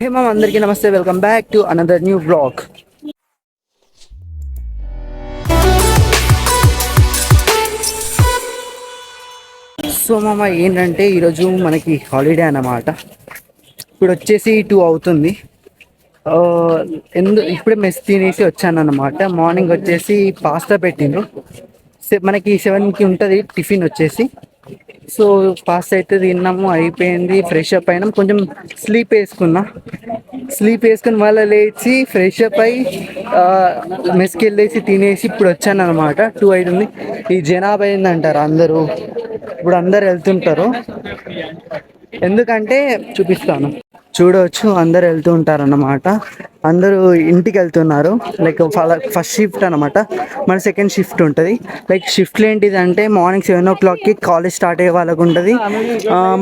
హే మామ, అందరికీ నమస్తే. Welcome back to another new blog. So మామ, ఏంటంటే ఈరోజు మనకి హాలిడే అన్నమాట. ఇప్పుడు వచ్చేసి 2 అవుతుంది. ఇప్పుడే మెస్ తినేసి వచ్చాను అన్నమాట. మార్నింగ్ వచ్చేసి పాస్తా పెట్టిండ్రు. మనకి 7కి ఉంటుంది టిఫిన్ వచ్చేసి. సో పాస్తా అయితే తిన్నాము, అయిపోయింది. ఫ్రెష్ అప్ అయినాం, కొంచెం స్లీప్ వేసుకుని మళ్ళీ లేచి ఫ్రెష్ అప్ అయి మెస్కి వెళ్ళేసి తినేసి ఇప్పుడు వచ్చాను అనమాట. 2 అవుతుంది. ఈ జనాభా ఏందంటారు అందరూ, ఇప్పుడు అందరు వెళ్తుంటారు. ఎందుకంటే చూపిస్తాను, చూడవచ్చు. అందరు వెళ్తూ ఉంటారు అన్నమాట. అందరూ ఇంటికి వెళ్తున్నారు. లైక్ ఫస్ట్ షిఫ్ట్ అనమాట. మన సెకండ్ షిఫ్ట్ ఉంటుంది. లైక్ షిఫ్ట్లు ఏంటిదంటే మార్నింగ్ 7 o'clockకి కాలేజ్ స్టార్ట్ అయ్యే వాళ్ళకు ఉంటుంది.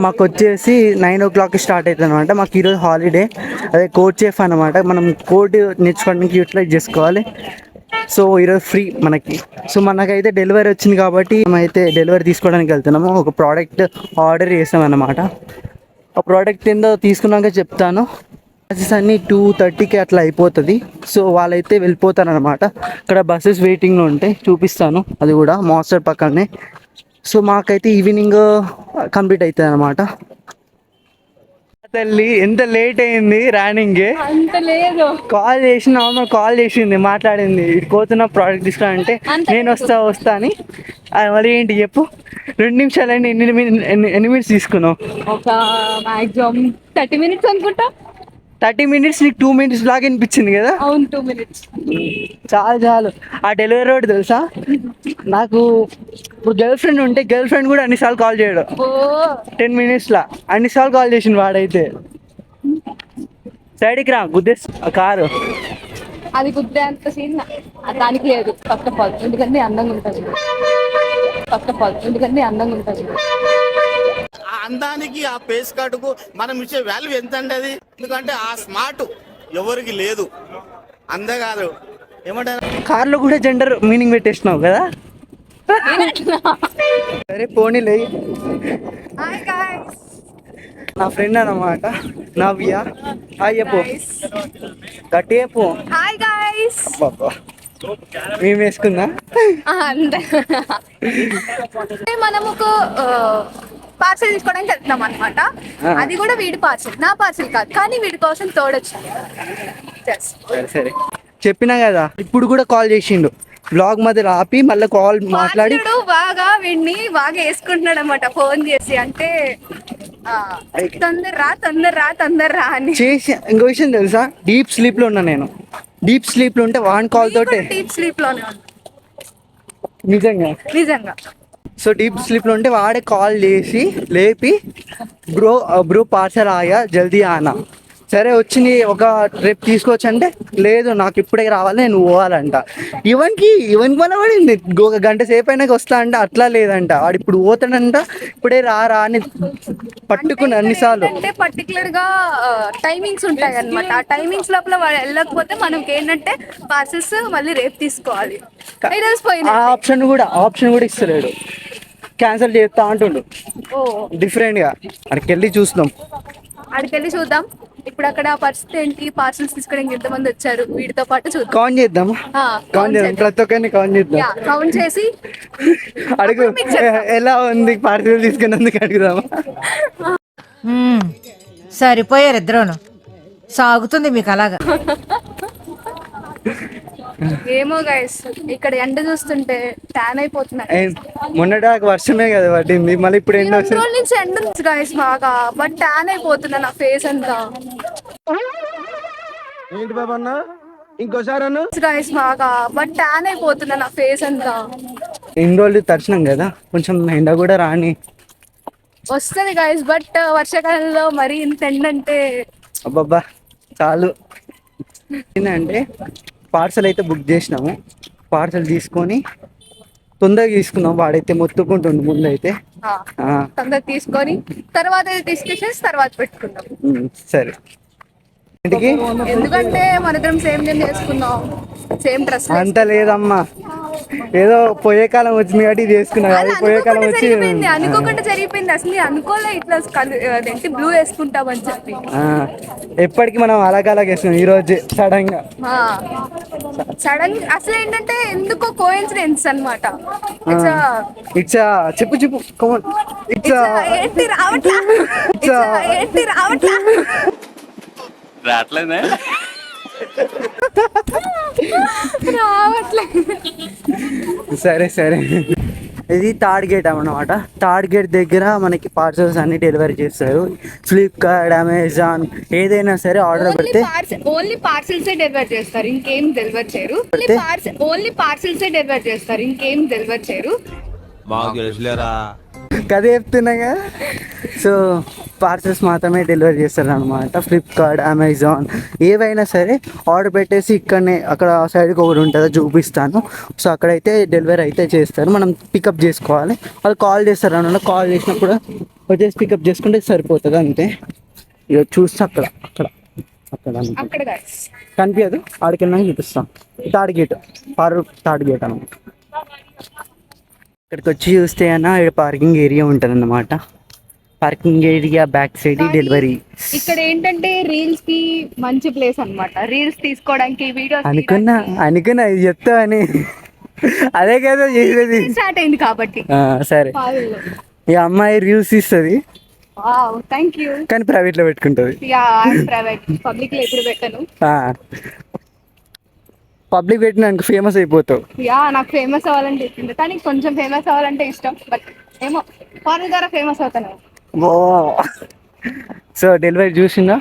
మాకు వచ్చేసి 9 o'clockకి స్టార్ట్ అవుతుంది అనమాట. మాకు ఈరోజు హాలిడే. అదే కోడ్ చెఫ్ అనమాట. మనం కోడ్ నేర్చుకోవడానికి యూటిలైజ్ చేసుకోవాలి. సో ఈరోజు ఫ్రీ మనకి. సో మనకైతే డెలివరీ వచ్చింది కాబట్టి మేమైతే డెలివరీ తీసుకోవడానికి వెళ్తున్నాము. ఒక ప్రోడక్ట్ ఆర్డర్ చేసాం అన్నమాట. ఆ ప్రోడక్ట్ ఏందో తీసుకున్నాక చెప్తాను. క్లాసెస్ అన్నీ 2:30కి అట్లా అయిపోతుంది. సో వాళ్ళైతే వెళ్ళిపోతారనమాట. అక్కడ బస్సెస్ వెయిటింగ్లో ఉంటాయి, చూపిస్తాను. అది కూడా మాస్టర్ పక్కనే. సో మాకైతే ఈవినింగ్ కంప్లీట్ అవుతుంది అనమాట. తల్లి ఎంత లేట్ అయింది రానింగ్. అంత లేదు. కాల్ చేసింది, మాట్లాడింది. కోతున్న ప్రోడక్ట్ తీసుకురానంటే నేను వస్తా అని. మరి ఏంటి చెప్పు, 2 నిమిషాలు ఎన్ని మినిట్స్ తీసుకున్నావు? ఒక మాక్సిమం 30 minutes అనుకుంటా. 30 minutes నీకు 2 minutes లాగా అనిపించింది కదా? అవును, 2 minutes. చాలు. ఆ డెలివరీ రోడ్ తెలుసా నాకు. ఇప్పుడు గర్ల్ ఫ్రెండ్ కూడా అన్నిసార్లు కాల్ చేయడు. 10 minutesలా అన్నిసార్లు కాల్ చేసిండు వాడైతే. సైడ్కి రా, గుద్దేసి ఆ కారు. అది గుద్దే అంత సీన్ దానికి లేదు. ఫస్ట్ ఆఫ్ ఆల్ ఎందుకంటే అందంగా ఉంటుంది. ఆ అందానికి, ఆ పేస్ కార్డుకు మనం ఇచ్చే వాల్యూ ఎంత అండి అది? ఎందుకంటే ఆ స్మార్ట్ ఎవరికి లేదు. అంతేకాదు, ఏమంటారు, కార్లో కూడా జెండర్ మీనింగ్ పెట్టేసినావు కదా. సరే పోనీలే. హాయ్ గైస్, నా ఫ్రెండ్ అన్నమాట, నవ్య. హాయ్ చెప్పు, గట్టి చెప్పు. Hi guys. అబ్బా, మేము వేసుకుందా. మనం ఒక పార్సల్ తీసుకోవడానికి వెళ్తున్నాం అనమాట. అది కూడా వీడి పార్సల్, నా పార్సల్ కాదు, కానీ వీడి కోసం తోడొచ్చింది. సరే చెప్పినా కదా. ఇప్పుడు కూడా కాల్ చేసిండు, బ్లాగ్ మధ్య ఆపి మళ్ళీ కాల్ మాట్లాడి బాగా వీడిని బాగా వేసుకుంటున్నాడు అనమాట. ఫోన్ చేసి అంటే తొందర రా అని చేసి. ఇంకో విషయం తెలుసా, డీప్ స్లీప్ లో ఉన్నా నేను. డీప్ స్లీప్ లో ఉంటే వాన్ కాల్ తోటే. డీప్ స్లీప్ లోనే నిజంగా. సో డీప్ స్లీప్ లో ఉంటే వాడే కాల్ చేసి లేపి, బ్రో పార్సల్ ఆయా జల్దీ ఆనా. సరే వచ్చింది, ఒక ట్రిప్ తీసుకోవచ్చు అంటే లేదు నాకు ఇప్పుడే రావాలి, నేను పోవాలంట. ఇవన్కి మన పడింది. ఒక గంట సేపు అయినాక వస్తా అంటే అట్లా లేదంట. వాడు ఇప్పుడు పోతాడంట, ఇప్పుడే రా అని పట్టుకుని అన్నిసార్లు. అంటే పర్టికులర్ గా టైమింగ్స్ ఉంటాయి అనమాట. ఆ టైమింగ్స్ లోపల వాడు వెళ్ళకపోతే మనకి ఏంటంటే పార్సల్స్ మళ్ళీ రేపు తీసుకోవాలి. ఆ ఆప్షన్ కూడా ఇస్తలేడు, క్యాన్సిల్ చేస్తా అంటుండు డిఫరెంట్ గా. అక్కడికెళ్ళి చూద్దాం ఇప్పుడు అక్కడ పరిస్థితి ఏంటి, పార్సల్స్ తీసుకోవడానికి ఎంతమంది వచ్చారు, వీటితో పాటు చూద్దాం. కౌంట్ చేద్దాం. ప్రతి ఒక్కరిని కౌంట్ చేద్దాం. కౌంట్ చేసి అడుగు, ఎలా ఉంది పార్సల్ తీసుకున్నందుకు అడుగుదామా. సరిపోయారు ఇద్దరును. సాగుతుంది మీకు అలాగా. ఏమో గైస్, ఇక్కడ ఎండ చూస్తుంటే ట్యాన్ అయిపోతున్నా. మొన్నటిదాకా వర్షమే కదా పట్టింది, మళ్ళీ ఇప్పుడు ఎండ నుంచి ఎండ ఉంది గైస్ బాగా, బట్ ట్యాన్ అయిపోతున్నా నా ఫేస్ అంతా. ఏంటి బాబా అన్న, ఇంకోసారి అన్న. గైస్ బాగా, బట్ ట్యాన్ అయిపోతున్నా నా ఫేస్ అంతా. ఎన్ని రోజులు తడిచినాం కదా, కొంచెం ఎండ కూడా రాని వస్తుంది గైస్. బట్ వర్షాకాలంలో మరి ఇంత ఎండ అంటే అబ్బబ్బా చాలు. ఏంటంటే పార్సల్ అయితే బుక్ చేసినాము. పార్సల్ తీసుకొని తొందరగా తీసుకున్నాం. వాడైతే మొత్తుకుంటుండు ముందు అయితే. తొందరగా తీసుకొని తర్వాత డిస్కషన్స్ తర్వాత పెట్టుకుందాం. సరే. ఇంటికి ఎందుకంటే మనిద్దరం సేమ్ నేమ్ చేసుకున్నాం, సేమ్ డ్రెస్. అంత లేదమ్మా, ఏదో పోయే కాలం వచ్చింది కాబట్టి ఇది వేసుకున్నా. అది పోయే కాలం వచ్చి అనుకోకుండా జరిగిపోయింది. అసలు నేను అనుకోలే ఇట్లా అదేంటి బ్లూ వేసుకుంటామని చెప్పి. ఎప్పటికి మనం అలాగ వేసుకున్నాం, ఈ రోజు సడన్ గా సడన్ అసలు ఏంటంటే ఎందుకో కోఇన్సిడెన్స్ అన్నమాట. ఇట్స్ చెప్పు ఇట్స్ ఏంటి రావట్లా, ఏంటి రావట్లా, రావట్లేదే రావట్లే. సరే ఇది థర్డ్ గేట్ అన్నమాట. థర్డ్ గేట్ దగ్గర మనకి పార్సల్స్ అన్ని డెలివరీ చేస్తారు. ఫ్లిప్కార్ట్, అమెజాన్ ఏదైనా సరే ఆర్డర్ పెడితే ఓన్లీ పార్సల్స్ డెలివర్ చేస్తారు, ఇంకేం డెలివర్ చేయరు. ఓన్లీ పార్సల్స్ డెలివర్ చేస్తారు, ఇంకేం డెలివర్ చేయరు. కదే చెప్తున్నాగా. సో పార్సల్స్ మాత్రమే డెలివరీ చేస్తారు అనమాట. ఫ్లిప్కార్ట్, అమెజాన్ ఏవైనా సరే ఆర్డర్ పెట్టేసి ఇక్కడనే అక్కడ సైడ్కి ఒకటి ఉంటుంది, చూపిస్తాను. సో అక్కడైతే డెలివరీ అయితే చేస్తారు, మనం పికప్ చేసుకోవాలి. వాళ్ళు కాల్ చేస్తారు అన్నమాట. కాల్ చేసినప్పుడు వచ్చేసి పికప్ చేసుకుంటే సరిపోతుంది అంతే. ఇక చూస్తే అక్కడ కనిపించదు, ఆడికి వెళ్ళినాక చూపిస్తాం. థర్డ్ గేట్ అనమాట. ఇక్కడికి వచ్చి చూస్తే అన్న పార్కింగ్ ఏరియా ఉంటుంది అన్నమాట. Parking area back side delivery. ఇక్కడ ఏంటంటే రీల్స్ కి మంచి ప్లేస్ అన్నమాట. రీల్స్ తీసుకోవడానికి, వీడియోస్ అనుకున్నా ఇది చెప్తావని, అదే కదా చేసేది. స్టార్ట్ అయింది కాబట్టి. సరే, ఈ అమ్మాయి రీల్స్ ఇస్తుంది థ్యాంక్ యూ, కానీ ప్రైవేట్ లో పెట్టుకుంటుంది. ప్రైవేట్, పబ్లిక్ లో ఎప్పుడు పెట్టను. పబ్లిక్ పెట్టినాక ఫేమస్ అయిపోతావు. నాకు ఫేమస్ అవ్వాలంటే ఇష్టం, కానీ కొంచెం ఫేమస్ అవ్వాలంటే ఇష్టం. బట్ ఏమో ఫారెన్ ద్వారా ఫేమస్ అవుతాను. సో డెలివరీ చూసిందా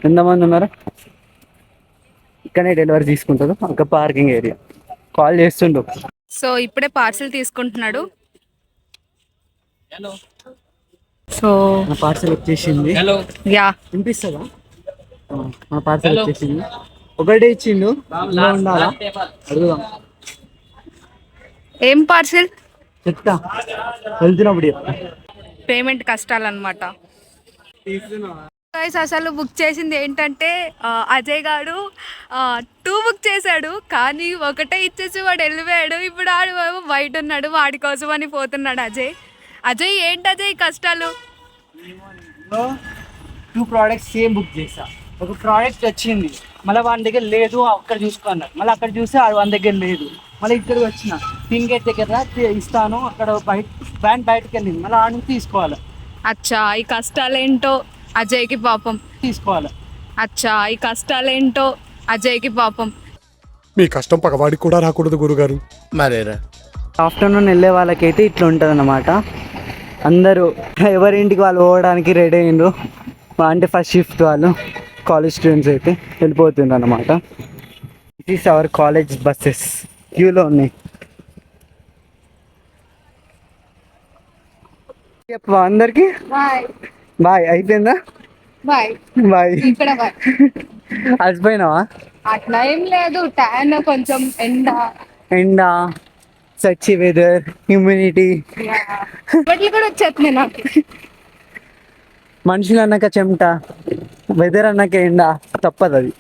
ఎంతమంది ఉన్నారు? ఇక్కడనే డెలివరీ తీసుకుంటారు. ఒక పార్కింగ్ ఏరియా. కాల్ చేస్తుండు. సో ఇప్పుడే పార్సిల్ తీసుకుంటున్నాడు. సో నా పార్సల్ వచ్చేసింది. యా వినిపిస్తుందా? మన పార్సల్ వచ్చేసింది. ఒకటే ఇచ్చిండు, ఉండాలా అడుగుదాం. ఏం పార్సిల్ చెప్తా వెళ్తున్నప్పుడు. పేమెంట్ కష్టాలన్నమాట. అసలు బుక్ చేసింది ఏంటంటే అజయ్ గారు 2 బుక్ చేశాడు, కానీ ఒకటే ఇచ్చేసి వాడు వెళ్ళిపోయాడు. ఇప్పుడు ఆడు బయట ఉన్నాడు, వాడి కోసం అని పోతున్నాడు అజయ్ ఏంటి అజయ్ కష్టాలు? 2 ప్రోడక్ట్స్ సేమ్ బుక్ చేసా. ఒక ప్రోడక్ట్ వచ్చింది, మళ్ళీ వాడి దగ్గర లేదు, అక్కడ చూసుకున్నాడు. మళ్ళీ అక్కడ చూస్తే వాడి దగ్గర లేదు. మళ్ళీ ఇక్కడికి వచ్చిన పింక్ గేట్ దగ్గర ఇస్తాను, అక్కడ బయటకు వెళ్ళింది, మళ్ళీ ఆడ నుంచి తీసుకోవాలి. అచ్చా ఈ కష్టాలేంటో అజయ్కి పాపం. తీసుకోవాలి. అచ్చా ఈ కష్టాలేంటో అజయ్కి పాపం. మీ కష్టం పగవాడికి కూడా రాకూడదు గురుగారు. మరేరా ఆఫ్టర్నూన్ వెళ్ళే వాళ్ళకైతే ఇట్లా ఉంటుంది అన్నమాట. అందరూ ఎవరింటికి వాళ్ళు పోవడానికి రెడీ అయ్యిండ్రు. అంటే ఫస్ట్ షిఫ్ట్ వాళ్ళు కాలేజ్ స్టూడెంట్స్ అయితే వెళ్ళిపోతుండ్రు అన్నమాట. It is our college buses క్యూలో ఉన్నాయి. చెప్పు అందరికి బాయ్. అయిపోయిందా? బాయ్. ఇక్కడ బాయ్. అలసిపోయినావా? అట్లా ఏం లేదు, ట్యాన్, కొంచెం ఎండ, సచ్చి వెదర్, హ్యూమిడిటీ, బట్లు కూడా వచ్చేస్తున్నాయి నాకు. మనుషులు అన్నాక చెమట, వెదర్ అన్నాక ఎండ, తప్పదు అది.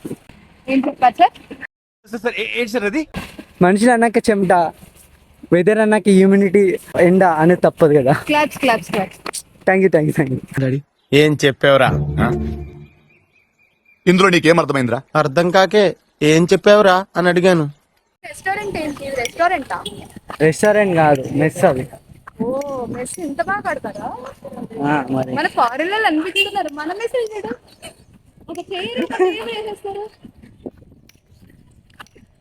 ఏం చెప్పచ్చు? మనుషులు అన్నాక చెమట, వెదర్ అన్నాక హ్యూమిడిటీ, ఎండ అనేది తప్పదు కదా. క్లాప్స్. Thank you. ఏం చెప్పావురా? ఇందులో నీకేం అర్థమైందిరా? అర్థం కాకే ఏం చెప్పావురా అని అడిగాను. రెస్టారెంట్ ఏంటి? రెస్టారెంటా? రెస్టారెంట్ కాదు, మెస్. అది మెస్ ఇంత బాగా కడతారా? మరి మన ఫారెన్ లో అనిపిస్తున్నారు. మన మెస్ చూడు, ఒక చైర్ వేసేస్తారు.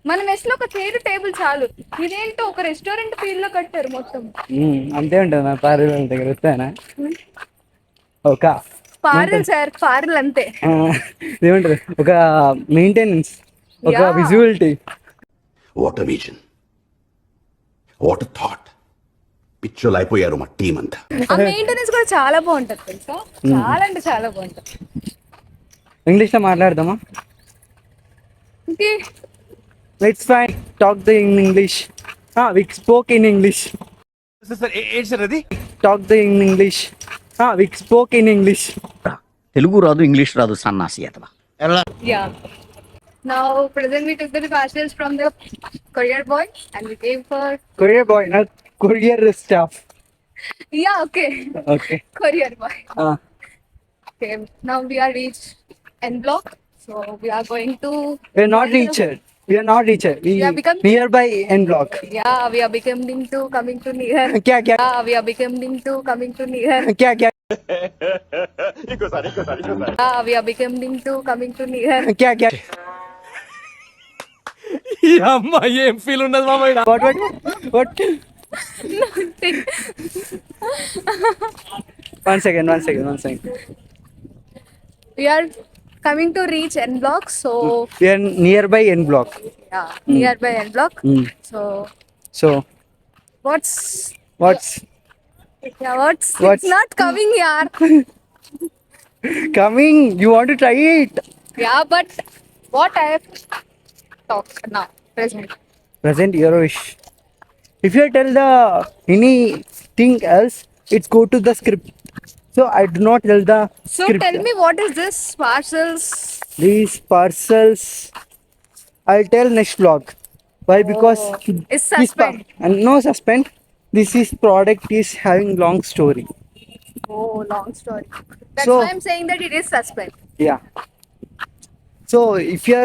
మన మెస్ లో ఒక చైర్ టేబుల్ చాలు. ఇదేంటో ఒక రెస్టారెంట్ ఫీల్ లో కట్టారు మొత్తం. అంతే ఉంటుంది. నా పార్లర్ దగ్గర వస్తానా ఒక పార్లర్ సార్, పార్లర్ అంతే. ఏమంటారు, ఒక మెయింటెనెన్స్, ఒక visuality. What a vision, what a thought. పిచ్చోలు అయిపోయారు మా టీం అంతా. ఆ మెయింటెనెన్స్ కూడా చాలా బాగుంటది తెలుసా, చాలా అంటే చాలా బాగుంటది. ఇంగ్లీష్లో మాట్లాడదామా? It's fine, talk the in English. We spoke in English. Talk the in English. We spoke in English. Telugu రాదు, ఇంగ్లీష్ రాదు, సన్నాసి అతవా. Yeah. Now, present we took the parcels from the courier boy and we came for. Courier boy, not courier staff. Yeah, okay. Okay. Courier boy. Uh, Okay. Now we are reached N block. So we are going to. we are not reached. We are not reached. We have become- nearby N block. Yeah, we are becoming to coming to near. क्या क्या Yeah, we are becoming to coming to near. क्या क्या Yeah, we are becoming to coming to near. क्या क्या ఈ అమ్మాయి ఏం feel ఉండదు మామయ్య. what one second We are coming to reach N block. So we are nearby N block. yeah, nearby N block. Mm. So What's what's what's What's- it's not coming here. coming? You want to try it? Yeah, but what I have talk now present. Present your wish. If you tell the anything else, it's go to the script. So I do not tell the So script. tell me, what is this parcels? These parcels, I'll tell next vlog. Why? Because It's suspend. and no suspend. This is product is having long story. Oh, long story. That's So- why I'm saying that it is suspend. Yeah. So if you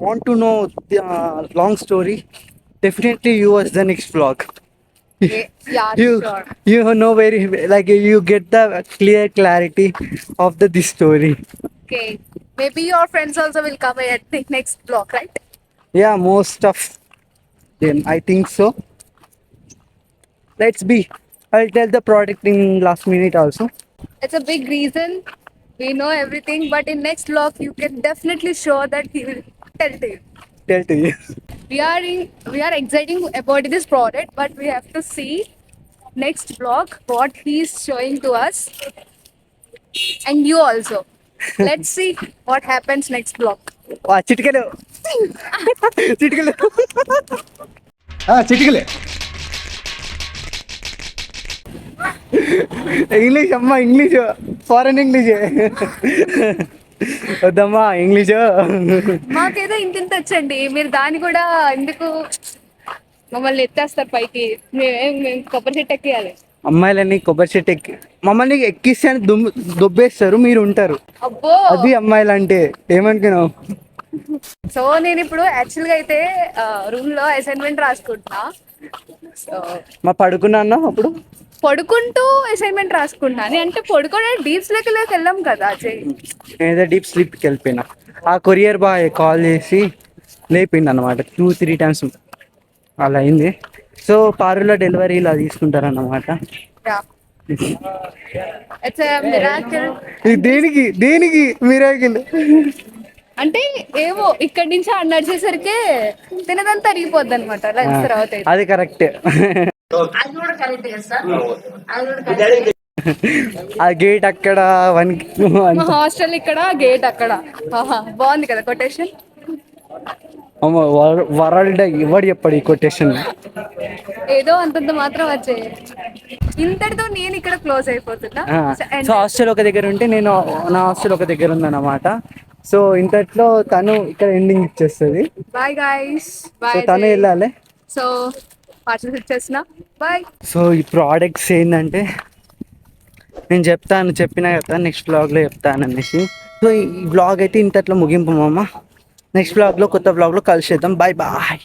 want to know the long story, definitely you watch the next vlog. Yeah, you sure. you know very like you get the clear clarity of this story. Okay. Maybe your friends also will come at the next block, right? Yeah, most of them I think so. Let's be. I'll tell the product in last minute also. It's a big reason. We know everything, but in next vlog you can definitely show that he will tell to you. Tell to you. We are exciting about this product, but we have to see next vlog what he is showing to us, and you also. Let's see what happens next vlog. చిటికలు చిటికలు చిటికలే English అమ్మా English foreign English వద్దమ్మా English మాకేదో ఇంత వచ్చండి, మీరు దాన్ని కూడా ఎందుకు మమ్మల్ని ఎత్తేస్తారు పైకి? మేము కొబ్బరి చెట్టు ఎక్కియాలి. అమ్మాయిలని కొబ్బరి చెట్టు ఎక్కి మమ్మల్ని ఎక్కిస్తే అని దొబ్బేస్తారు, మీరు ఉంటారు. అబ్బో. అది అమ్మాయిలు అంటే ఏమనుకున్నావు? సో నేను ఇప్పుడు యాక్చువల్గా అయితే రూమ్ లో అసైన్మెంట్ రాసుకుంటున్నా. సో మా పడుకున్నా అప్పుడు పడుకుంటూ అసైన్మెంట్ రాసుకుంటున్నా. అంటే పడుకోవడం డీప్ స్లీప్ లోకి వెళ్ళాం కదా అజయ్. నేనైతే డీప్ స్లీప్కి వెళ్ళిపోయినా. ఆ కొరియర్ బాయ్ కాల్ చేసి లేపిండి అనమాట 2-3 times అలా అయింది. సో పారులో డెలివరీ ఇలా తీసుకుంటారన్నమాట. It's miracle. దేనికి దేనికి మిరాకిల్ అంటే ఏమో ఇక్కడి నుంచి అన్న నడిచేసరికి తినదంతా అరిగిపోద్ది అనమాట లంచ్ తర్వాత అయితే. అది కరెక్ట్. ఆ గేట్ అక్కడ మా హాస్టల్ ఇక్కడ, గేట్ అక్కడ. ఆహా, బాగుంది కదా కొటేషన్. వరల్డ్ ఎవడు చెప్పాడు ఈ కొటేషన్? ఏదో అంతంత మాత్రం వచ్చాయి. ఇంతటితో నేను ఇక్కడ క్లోజ్ అయిపోతున్నా. సో హాస్టల్ ఒక దగ్గర ఉంటే నేను నా హాస్టల్ ఒక దగ్గర ఉందన్నమాట. సో ఇంతట్లో తను ఇక్కడ ఎండింగ్ ఇచ్చేస్తుంది. Bye guys. So bye. తను వెళ్ళాలి. సో పార్సల్స్ ఇచ్చేసిన. బాయ్. సో ఈ ప్రోడక్ట్స్ ఏంటంటే నేను చెప్పినా కదా నెక్స్ట్ బ్లాగ్లో చెప్తాను అనేసి. సో ఈ బ్లాగ్ అయితే ఇంతట్లో ముగింపు మామ. నెక్స్ట్ బ్లాగ్లో కొత్త బ్లాగ్లో కలిసేద్దాం. Bye bye.